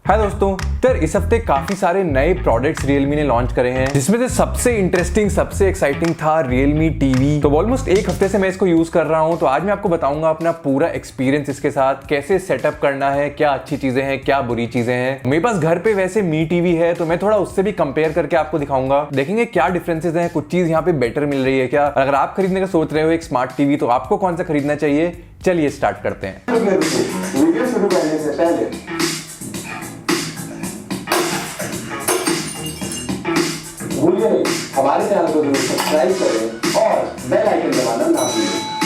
हाय दोस्तों, तो इस हफ्ते काफी सारे नए प्रोडक्ट्स Realme ने लॉन्च करे हैं, जिसमें से सबसे इंटरेस्टिंग, सबसे एक्साइटिंग था Realme TV। तो ऑलमोस्ट एक हफ्ते से मैं इसको यूज कर रहा हूं, तो आज मैं आपको बताऊंगा अपना पूरा एक्सपीरियंस इसके साथ, कैसे सेटअप करना है, क्या अच्छी चीजें हैं, क्या बुरी चीजें हैं। मेरे पास घर पे वैसे मी टीवी है, तो मैं थोड़ा उससे भी कंपेयर करके आपको दिखाऊंगा, देखेंगे क्या डिफरेंसेस हैं, कुछ चीज यहाँ पे बेटर मिल रही है क्या। अगर आप खरीदने का सोच रहे हो एक स्मार्ट टीवी, तो आपको कौन सा खरीदना चाहिए, चलिए स्टार्ट करते हैं। वीडियो शुरू करने से पहले भूलिए नहीं, हमारे चैनल को जरूर सब्सक्राइब करें और बेल आइकन दबाना ना भूलें।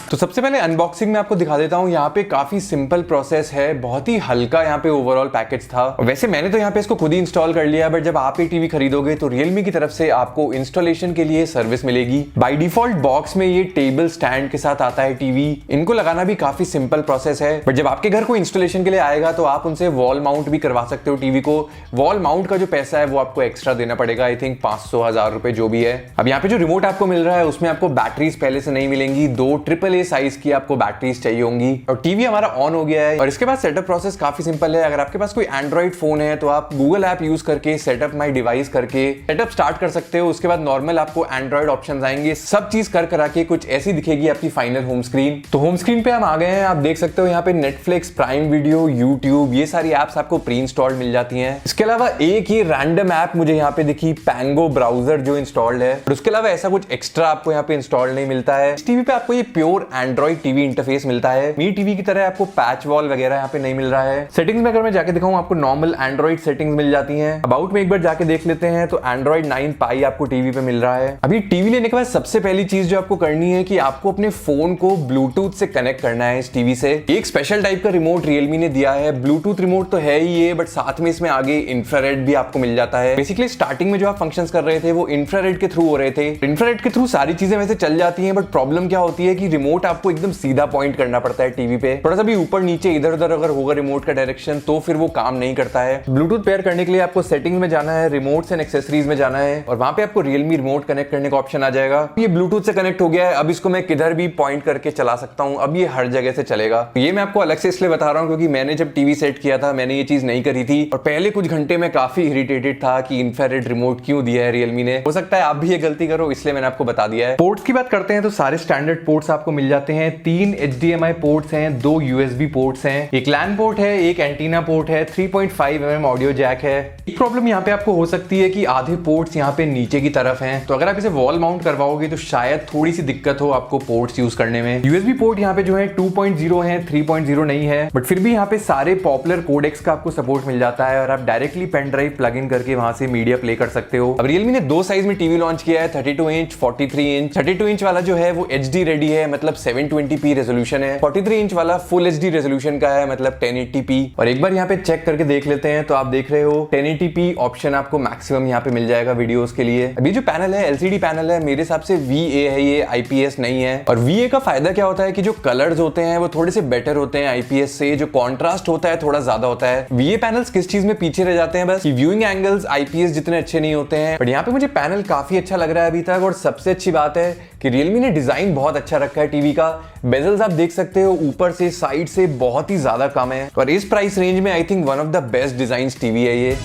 तो सबसे पहले अनबॉक्सिंग में आपको दिखा देता हूँ। यहाँ पे काफी सिंपल प्रोसेस है, बहुत ही हल्का यहाँ पे ओवरऑल पैकेज था। वैसे मैंने तो यहाँ पे इसको खुद ही इंस्टॉल कर लिया, बट जब आप ये टीवी खरीदोगे तो Realme की तरफ से आपको इंस्टॉलेशन के लिए सर्विस मिलेगी। बाय डिफॉल्ट बॉक्स में ये टेबल स्टैंड के साथ आता है टीवी। इनको लगाना भी काफी सिंपल प्रोसेस है, बट जब आपके घर को इंस्टॉलेशन के लिए आएगा तो आप उनसे वॉल माउंट भी करवा सकते हो टीवी को। वॉल माउंट का जो पैसा है वो आपको एक्स्ट्रा देना पड़ेगा, आई थिंक 500-1000 रुपए जो भी है। अब यहाँ पे जो रिमोट आपको मिल रहा है उसमें आपको बैटरीज पहले से नहीं मिलेंगी, 2 AAA साइज की आपको बैटरीज चाहिए होंगी। और टीवी हमारा ऑन हो गया है। और इसके बाद सेटअप प्रोसेस काफी सिंपल है। अगर आपके पास कोई एंड्रॉइड फोन है तो आप गूगल ऐप यूज करके सेटअप माई डिवाइस करके सेटअप स्टार्ट कर सकते हो। उसके बाद नॉर्मल आपको एंड्रॉइड ऑप्शंस आएंगे, सब चीज कर करा के कुछ ऐसी दिखेगी आपकी फाइनल होम स्क्रीन। तो होम स्क्रीन पे हम आ गए हैं। आप देख सकते हो यहाँ पे नेटफ्लिक्स, प्राइम वीडियो, यूट्यूब, ये सारी एप्स आपको प्री इंस्टॉल्ड मिल जाती हैं। इसके अलावा एक ये रैंडम ऐप मुझे यहाँ पे दिखी, पैंगो ब्राउजर, जो इंस्टॉल्ड है। और उसके अलावा ऐसा कुछ एक्स्ट्रा आपको यहाँ पे इंस्टॉल नहीं मिलता है। इस टीवी पे आपको ये प्योर एंड्रॉइड टीवी इंटरफेस मिलता है। मी टीवी की तरह आपको पैच वॉल वगैरह यहाँ पे नहीं मिल रहा है। सेटिंग्स में अगर मैं जाके दिखाऊं, आपको नॉर्मल एंड्रॉइड सेटिंग्स मिल जाती हैं। अबाउट में एक बार जाके देख लेते हैं तो एंड्रॉइड 9 पाई आपको टीवी पे मिल रहा है। अभी टीवी लेने के बाद सबसे पहली चीज जो आपको करनी है कि आपको अपने फोन को ब्लूटूथ से कनेक्ट करना है इस टीवी से। एक स्पेशल टाइप का रिमोट Realme ने दिया है। ब्लूटूथ रिमोट तो है ही ये, बट साथ में इसमें आगे इंफ्रारेड भी आपको मिल जाता है। बेसिकली स्टार्टिंग में जो आप फंक्शंस कर रहे थे वो इंफ्रारेड के थ्रू हो रहे थे। इंफ्रारेड के थ्रू सारी चीजें वैसे चल जाती हैं, बट प्रॉब्लम क्या होती है कि रिमोट आपको एकदम सीधा पॉइंट करना पड़ता है टीवी पे। थोड़ा सा भी ऊपर नीचे इधर उधर अगर होगा रिमोट का डायरेक्शन तो फिर वो काम नहीं करता है। ब्लूटूथ पेयर करने के लिए आपको सेटिंग में जाना है, रिमोट्स एंड एक्सेसरीज में जाना है, और वहां पे आपको Realme रिमोट कनेक्ट करने का ऑप्शन आ जाएगा। ये ब्लूटूथ से कनेक्ट हो गया है। अब इसको मैं किधर भी पॉइंट करके चला सकता हूं। अब ये हर जगह से चलेगा। ये मैं आपको अलग से इसलिए बता रहा हूं क्योंकि मैंने जब टीवी सेट किया था मैंने ये चीज नहीं करी थी, और पहले कुछ घंटे में काफी इरिटेटेड था कि इंफ्रारेड रिमोट क्यों दिया है Realme ने। हो सकता है आप भी ये गलती करो, इसलिए मैंने आपको बता दिया है। पोर्ट्स की बात करते हैं तो सारे स्टैंडर्ड पोर्ट्स आपको मिल जाते हैं। 3 HDMI पोर्ट्स हैं, 2 USB पोर्ट्स हैं, एक LAN पोर्ट है, एक एंटीना पोर्ट है, 3.5 mm ऑडियो जैक है। एक प्रॉब्लम यहाँ पे आपको हो सकती है कि आधे पोर्ट्स यहाँ पे नीचे की तरफ हैं, तो अगर आप इसे वॉल माउंट करवाओगे तो शायद थोड़ी सी दिक्कत हो आपको पोर्ट्स यूज करने में। USB पोर्ट यहाँ पे जो है 2.0 है, 3.0 नहीं है, बट फिर भी यहाँ पे सारे पॉपुलर कोडेक्स का आपको सपोर्ट मिल जाता है, और आप directly pen drive plug in करके वहां से मीडिया प्ले कर सकते हो। अब Realme ने 2 साइज में टीवी लॉन्च किया है, 32 इंच, 43 इंच। 32 इंच वाला जो है वो HD रेडी है, मतलब 720p रेजोल्यूशन है। 43 इंच वाला फुल HD रेजोल्यूशन का है, मतलब 1080p। और एक बार यहाँ पे चेक करके देख लेते हैं तो आप देख रहे हो 1080p ऑप्शन आपको मैक्सिमम यहाँ पे मिल जाएगा वीडियोस के लिए। अभी जो पैनल है LCD पैनल है, मेरे हिसाब से VA है, ये IPS नहीं है। और VA का फायदा क्या होता है कि जो कलर्स होते हैं वो थोड़े से बेटर होते हैं IPS से, जो कॉन्ट्रास्ट होता है थोड़ा ज्यादा होता है। VA पैनल्स किस चीज में पीछे रह जाते हैं, बस व्यूइंग एंगल्स IPS जितने अच्छे नहीं होते हैं। बट यहाँ पे मुझे पैनल काफी अच्छा लग रहा है अभी तक, और सबसे अच्छी बात है कि Realme ने डिजाइन बहुत अच्छा रखा है टीवी का। बेजल्स आप देख सकते हो ऊपर से साइड से बहुत ही ज्यादा कम है, और इस प्राइस रेंज में I think one of the best design TV है ये।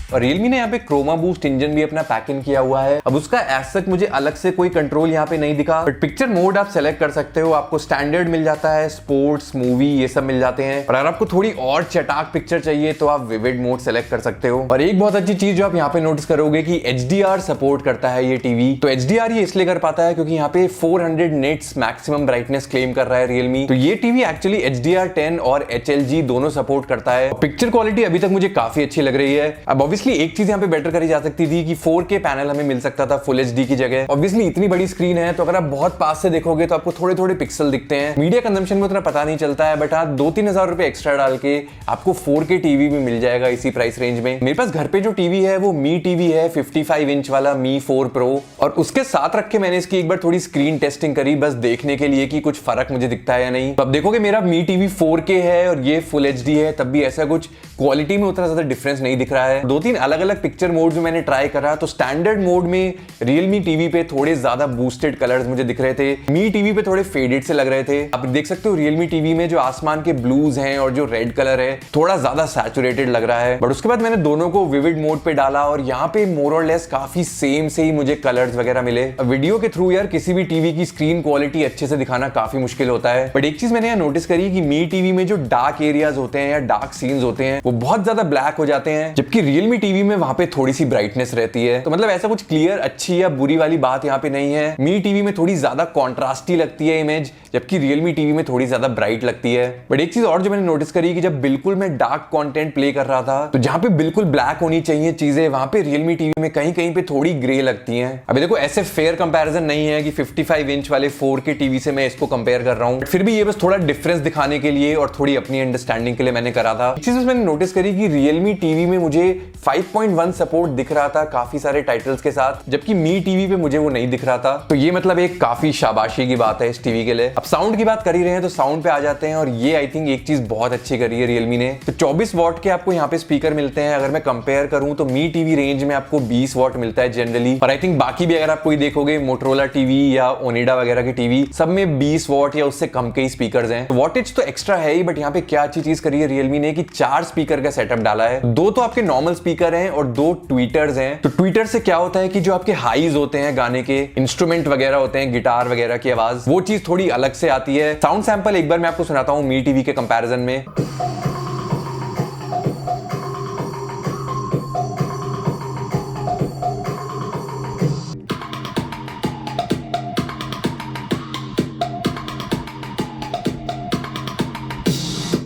और Realme ने यहाँ पे क्रोमा बूस्ट इंजन भी अपना पैक इन किया हुआ है। अब उसका एज सच मुझे अलग से कोई कंट्रोल यहाँ पे नहीं दिखा, बट पिक्चर मोड आप सेलेक्ट कर सकते हो। आपको स्टैंडर्ड मिल जाता है, स्पोर्ट्स, मूवी, ये सब मिल जाते हैं। और अगर आपको थोड़ी और चटाक पिक्चर चाहिए तो आप विविड मोड सेलेक्ट कर सकते हो। और एक बहुत अच्छी चीज जो आप यहाँ पे नोटिस करोगे कि HDR सपोर्ट करता है ये टीवी। तो HDR ये इसलिए कर पाता है क्योंकि यहाँ पे 400 निट्स मैक्सिमम ब्राइटनेस क्लेम कर रहा है Realme। तो ये टीवी एक्चुअली HDR10 और HLG दोनों सपोर्ट करता है। पिक्चर क्वालिटी अभी तक मुझे काफी अच्छी लग रही है। अब ऑब्वियसली ऑब्वियसली एक चीज यहाँ पे बेटर करी जा सकती थी कि 4K पैनल हमें मिल सकता था फुल HD की जगह। ऑब्वियसली इतनी बड़ी स्क्रीन है तो अगर आप बहुत पास से देखोगे तो आपको थोड़े थोड़े पिक्सल दिखते हैं, मीडिया कंजम्पशन में उतना पता नहीं चलता है, बट हाँ 2-3 हजार रुपए एक्स्ट्रा डाल के आपको 4K टीवी भी मिल जाएगा इसी प्राइस रेंज में। मेरे पास घर पे जो टीवी है वो मी टीवी है 55 इंच वाला मी 4 Pro, और उसके साथ रख के मैंने इसकी एक बार थोड़ी स्क्रीन टेस्टिंग करी बस देखने के लिए कि कुछ फर्क मुझे दिखता है या नहीं। तो अब देखोगे मेरा मी टीवी 4K है और ये फुल HD है, तब भी ऐसा कुछ क्वालिटी में उतना ज्यादा डिफरेंस नहीं दिख रहा है। 2-3 अलग अलग पिक्चर मोड में मैंने ट्राई करा तो स्टैंडर्ड मोड में Realme TV पे थोड़े ज्यादा बूस्टेड कलर्स मुझे दिख रहे थे, मी टीवी पे थोड़े फेडेड से लग रहे थे। आप देख सकते हो Realme TV में जो आसमान के ब्लूज हैं और जो रेड कलर है थोड़ा ज्यादा सैचुरेटेड लग रहा है, बट उसके बाद मैंने दोनों को विविड मोड पे डाला और यहाँ पे मोर और लेस काफी सेम से ही मुझे कलर्स वगैरह मिले। वीडियो के थ्रू यार किसी भी टीवी की स्क्रीन क्वालिटी अच्छे से दिखाना काफी मुश्किल होता है, बट एक चीज मैंने यहाँ नोटिस करी कि मी टीवी में जो डार्क एरियाज होते हैं या डार्क सीन्स होते हैं वो बहुत ज्यादा ब्लैक हो जाते हैं, जबकि Realme TV में वहां पे थोड़ी सी ब्राइटनेस रहती है। तो मतलब ऐसा कुछ क्लियर अच्छी या बुरी वाली बात यहाँ पे नहीं है। मी टीवी में थोड़ी ज्यादा कॉन्ट्रास्टी लगती है इमेज, जबकि Realme TV में थोड़ी ज्यादा ब्राइट लगती है। बट एक चीज और जो मैंने नोटिस करी कि जब बिल्कुल मैं डार्क कंटेंट प्ले कर रहा था तो जहां पे बिल्कुल ब्लैक होनी चाहिए चीजें वहां पे Realme TV में कहीं कहीं पे थोड़ी ग्रे लगती हैं। अभी देखो ऐसे फेयर कंपैरिजन नहीं है कि 55 इंच वाले 4K टीवी से मैं इसको कंपेयर कर रहा हूं, फिर भी ये बस थोड़ा डिफरेंस दिखाने के लिए और थोड़ी अपनी अंडरस्टैंडिंग के लिए मैंने करा था। एक चीज मैंने नोटिस करी कि Realme TV में मुझे 5.1 सपोर्ट दिख रहा था काफी सारे टाइटल्स के साथ, जबकि मी टीवी पे मुझे वो नहीं दिख रहा था। तो ये मतलब एक काफी शाबाशी की बात है इस टीवी के लिए। अब साउंड की बात कर ही रहे हैं तो साउंड पे आ जाते हैं, और ये आई थिंक एक चीज बहुत अच्छी करी है Realme ने। तो 24 वॉट के आपको यहाँ पे स्पीकर मिलते हैं। अगर मैं कंपेयर करूं तो मी टीवी रेंज में आपको 20 वॉट मिलता है जनरली, और आई थिंक बाकी भी अगर आप कोई देखोगे मोटरोला टीवी या ओनिडा वगैरह की टीवी सब में 20 वॉट या उससे कम के ही स्पीकर्स हैं। तो वॉटेज तो एक्स्ट्रा है ही, बट यहाँ पे क्या अच्छी चीज करी है Realme ने कि 4 स्पीकर का सेटअप डाला है। 2 तो आपके नॉर्मल स्पीकर हैं और 2 ट्वीटर्स हैं। तो ट्वीटर से क्या होता है कि जो आपके हाईज होते हैं गाने के, इंस्ट्रूमेंट वगैरह होते हैं, गिटार वगैरह की आवाज, वो चीज थोड़ी अलग से आती है। साउंड सैंपल एक बार मैं आपको सुनाता हूं मी टीवी के कंपैरिजन में।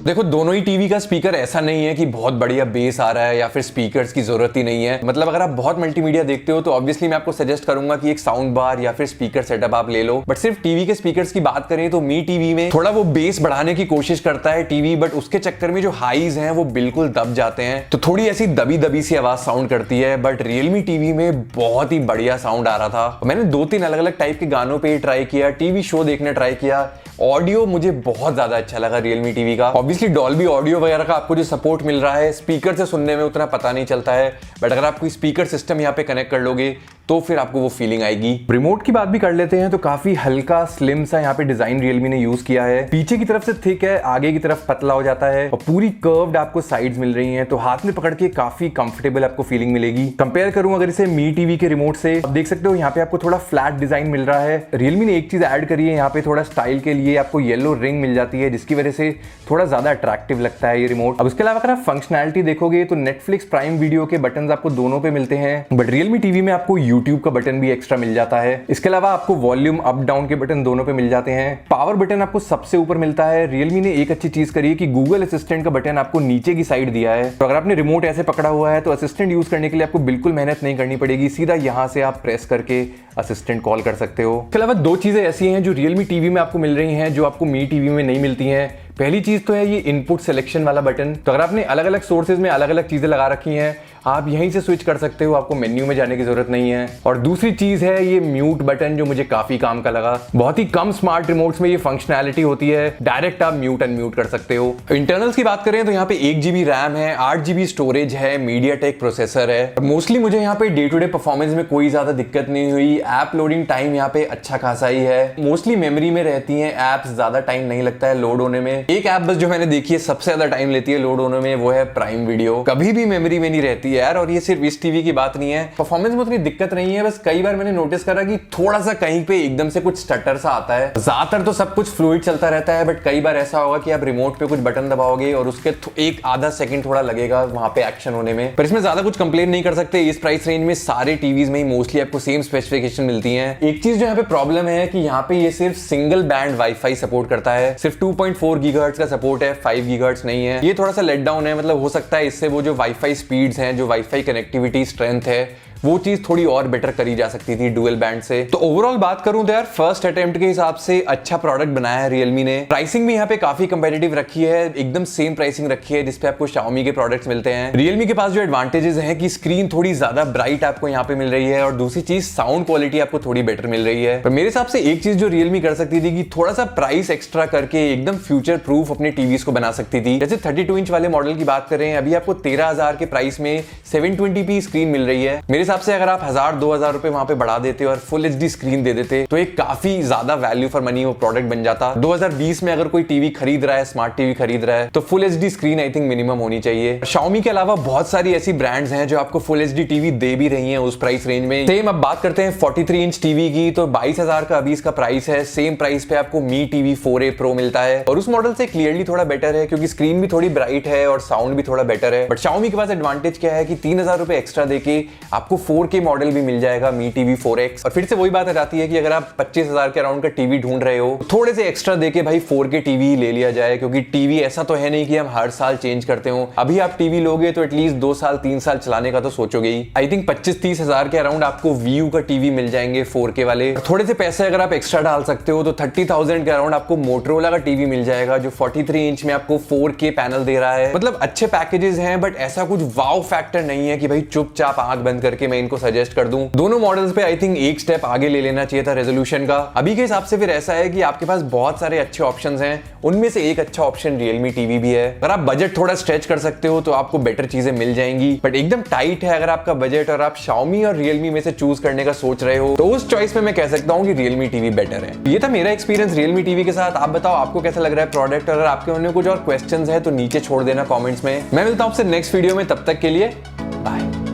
देखो दोनों ही टीवी का स्पीकर ऐसा नहीं है कि बहुत बढ़िया बेस आ रहा है या फिर स्पीकर्स की जरूरत ही नहीं है। मतलब अगर आप बहुत मल्टीमीडिया देखते हो तो ऑब्वियसली मैं आपको सजेस्ट करूंगा कि एक साउंड बार या फिर स्पीकर सेटअप आप ले लो, बट सिर्फ टीवी के स्पीकर्स की बात करें तो मी टीवी में थोड़ा वो बेस बढ़ाने की कोशिश करता है टीवी, बट उसके चक्कर में जो हाईज हैं वो बिल्कुल दब जाते हैं, तो थोड़ी ऐसी दबी दबी सी आवाज साउंड करती है। बट Realme टीवी में बहुत ही बढ़िया साउंड आ रहा था। मैंने 2-3 अलग अलग टाइप के गानों पे ट्राई किया, टीवी शो देखने ट्राई किया, ऑडियो मुझे बहुत ज्यादा अच्छा लगा Realme टीवी का। ऑब्वियसली डॉल्बी ऑडियो वगैरह का आपको जो सपोर्ट मिल रहा है स्पीकर से सुनने में उतना पता नहीं चलता है, बट अगर आप कोई स्पीकर सिस्टम यहाँ पे कनेक्ट कर लोगे तो फिर आपको वो फीलिंग आएगी। रिमोट की बात भी कर लेते हैं तो काफी हल्का स्लिम सा यहाँ पे डिजाइन Realme ने यूज किया है। पीछे की तरफ से थिक है, आगे की तरफ पतला हो जाता है, और पूरी कर्व्ड आपको साइड्स मिल रही हैं, तो हाथ में पकड़ के काफी कंफर्टेबल आपको फीलिंग मिलेगी। कंपेयर करूं अगर इसे मी टीवी के रिमोट से, आप देख सकते हो यहाँ पे आपको थोड़ा फ्लैट डिजाइन मिल रहा है। Realme ने एक चीज ऐड करी है, यहाँ पे थोड़ा स्टाइल के लिए आपको येलो रिंग मिल जाती है, जिसकी वजह से थोड़ा ज्यादा अट्रैक्टिव लगता है ये रिमोट। अब उसके अलावा अगर आप फंक्शनैलिटी देखोगे तो नेटफ्लिक्स प्राइम वीडियो के बटन आपको दोनों पे मिलते हैं, बट Realme टीवी में आपको यूट्यूब का बटन भी एक्स्ट्रा मिल जाता है। इसके अलावा आपको वॉल्यूम अप डाउन के बटन दोनों पे मिल जाते हैं। पावर बटन आपको सबसे ऊपर मिलता है। Realme ने एक अच्छी चीज करी है कि गूगल असिस्टेंट का बटन आपको नीचे की साइड दिया है, तो अगर आपने रिमोट ऐसे पकड़ा हुआ है तो असिस्टेंट यूज करने के लिए आपको बिल्कुल मेहनत नहीं करनी पड़ेगी, सीधा यहां से आप प्रेस करके असिस्टेंट कॉल कर सकते हो। इसके अलावा 2 चीजें ऐसी हैं जो Realme टीवी में आपको मिल रही हैं जो आपको मी टीवी में नहीं मिलती हैं। पहली चीज तो है ये इनपुट सिलेक्शन वाला बटन। तो अगर आपने अलग अलग सोर्सेज में अलग अलग चीजें लगा रखी हैं, आप यहीं से स्विच कर सकते हो, आपको मेन्यू में जाने की जरूरत नहीं है। और दूसरी चीज है ये म्यूट बटन, जो मुझे काफी काम का लगा। बहुत ही कम स्मार्ट रिमोट्स में ये फंक्शनैलिटी होती है, डायरेक्ट आप म्यूट अनम्यूट कर सकते हो। इंटरनल्स की बात करें तो यहाँ पे 1 GB रैम है, 8 GB स्टोरेज है, MediaTek प्रोसेसर है। मोस्टली मुझे यहाँ पे डे टू डे परफॉर्मेंस में कोई ज्यादा दिक्कत नहीं हुई। ऐप लोडिंग टाइम यहाँ पे अच्छा खासा ही है, मोस्टली मेमोरी में रहती है एप्स, ज्यादा टाइम नहीं लगता है लोड होने में। एक ऐप बस जो मैंने देखी है सबसे ज्यादा टाइम लेती है लोड होने में, वो है प्राइम वीडियो, कभी भी मेमोरी में नहीं रहती है यार। और ये सिर्फ इस टीवी की बात नहीं है, परफॉर्मेंस में उतनी दिक्कत नहीं है, बस कई बार मैंने नोटिस करा कि थोड़ा सा कहीं पे एकदम से कुछ स्टटर सा आता है। ज्यादातर तो सब कुछ फ्लूइड चलता रहता है, बट कई बार ऐसा होगा कि आप रिमोट पे कुछ बटन दबाओगे और उसके एक आधा सेकंड थोड़ा लगेगा वहां पे एक्शन होने में। पर इसमें ज्यादा कुछ कंप्लेन नहीं कर सकते, इस प्राइस रेंज में सारे टीवीज में मोस्टली आपको सेम स्पेसिफिकेशन नोटिफिकेशन मिलती है। एक चीज जो यहाँ पे प्रॉब्लम है कि यहाँ पे ये सिर्फ सिंगल बैंड वाईफाई सपोर्ट करता है, सिर्फ 2.4 गीगाहर्ट्ज का सपोर्ट है, 5 गीगाहर्ट्ज नहीं है। ये थोड़ा सा लेट डाउन है, मतलब हो सकता है इससे वो जो वाईफाई स्पीड्स हैं, जो वाईफाई कनेक्टिविटी स्ट्रेंथ है, वो चीज थोड़ी और बेटर करी जा सकती थी डुअल बैंड से। तो ओवरऑल बात करूं तो यार फर्स्ट अटेम्प्ट के हिसाब से अच्छा प्रोडक्ट बनाया है Realme ने। प्राइसिंग भी यहाँ पे काफी कंपेटिटिव रखी है, एकदम सेम प्राइसिंग रखी है जिसपे आपको Xiaomi के प्रोडक्ट्स मिलते हैं। Realme के पास जो एडवांटेजेस हैं कि स्क्रीन थोड़ी ज्यादा ब्राइट आपको यहाँ पे मिल रही है, और दूसरी चीज साउंड क्वालिटी आपको थोड़ी बेटर मिल रही है। पर मेरे हिसाब से एक चीज जो Realme कर सकती थी कि थोड़ा सा प्राइस एक्स्ट्रा करके एकदम फ्यूचर प्रूफ अपने टीवीज को बना सकती थी। जैसे 32 इंच वाले मॉडल की बात करें, अभी आपको 13,000 के प्राइस में 720p स्क्रीन मिल रही है। मेरे हिसाब से अगर आप 1,000-2,000 रुपए वहां पे बढ़ा देते और फुल एचडी स्क्रीन दे देते तो एक काफी ज्यादा वैल्यू फॉर मनी वो प्रोडक्ट बन जाता। 2020 में अगर कोई टीवी खरीद रहा है, स्मार्ट टीवी खरीद रहा है, तो full HD screen I think minimum होनी चाहिए। Xiaomi के अलावा बहुत सारी ऐसी ब्रांड्स हैं जो आपको फुल एचडी टीवी दे भी रही हैं उस प्राइस रेंज में। सेम अब बात करते हैं 43 इंच टीवी की, तो 22,000 का अभी इसका प्राइस है। सेम प्राइस पे आपको Mi TV 4a Pro मिलता है, और उस मॉडल से क्लियरली थोड़ा बेटर है क्योंकि स्क्रीन भी थोड़ी ब्राइट है और साउंड भी थोड़ा बेटर है। बट Xiaomi के पास एडवांटेज क्या है कि 3,000 रुपए एक्स्ट्रा देके आपको 4K मॉडल भी मिल जाएगा Mi TV 4X। और फिर से वही बात आ जाती है कि अगर आप 25,000 के अराउंड का टीवी ढूंढ रहे हो, थोड़े से एक्स्ट्रा देके भाई 4K टीवी ले लिया जाए, क्योंकि टीवी ऐसा तो है नहीं कि हम हर साल चेंज करते हो। अभी आप टीवी लोगे तो एटलीस्ट 2 साल 3 साल चलाने का तो सोचोगे ही। आई थिंक 25-30 हजार के अराउंड आपको Viu का टीवी मिल जाएंगे 4K वाले। थोड़े से पैसे अगर आप एक्स्ट्रा डाल सकते हो तो 30,000 के अराउंड आपको Motorola का टीवी मिल जाएगा जो 43 इंच में आपको 4K पैनल दे रहा है। मतलब अच्छे पैकेजेस हैं, बट ऐसा कुछ वाव फैक्टर नहीं है कि भाई चुपचाप आंख बंद करके मैं इनको सजेस्ट कर दूं। दोनों मॉडल्स पे आई थिंक एक स्टेप आगे ले लेना चाहिए था रेजोल्यूशन का। अभी के हिसाब से फिर ऐसा है कि आपके पास बहुत सारे अच्छे ऑप्शंस हैं, उनमें से एक अच्छा ऑप्शन Realme TV भी है। अगर आप बजट थोड़ा स्ट्रेच कर सकते हो तो आपको बेटर चीजें मिल जाएंगी, बट एकदम टाइट है अगर आपका बजट और आप Xiaomi और Realme में से चूज करने का सोच रहे हो, तो उस चॉइस में मैं कह सकता हूं कि Realme TV बेटर है। ये था मेरा एक्सपीरियंस Realme TV के साथ। आप बताओ आपको कैसा लग रहा है प्रोडक्ट, और अगर आपके मन में कुछ और क्वेश्चंस है तो नीचे छोड़ देना कमेंट्स में। मैं मिलता हूं आपसे नेक्स्ट वीडियो में, तब तक के लिए बाय।